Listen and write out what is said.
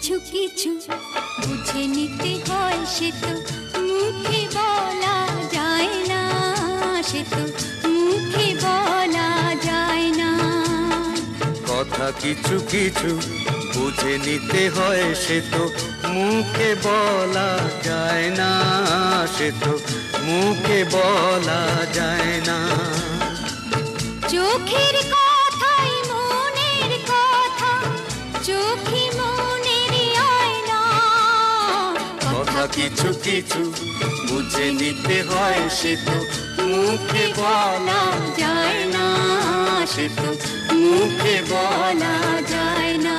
কিছু কিছু বুঝে নিতে হয়, সে তো মুখে বলা যায় না, সে তো মুখে বলা যায় না। কথা কিছু কিছু বুঝে নিতে হয়, সে তো মুখে বলা যায় না, সে তো মুখে বলা যায় না। চোখের কথাই মনের কথা, চোখে মনের আয়না। কথা কিছু কিছু বুঝে নিতে হয়, সে তো মুখে বলা যায় না, সে তো মুখে বলা যায় না।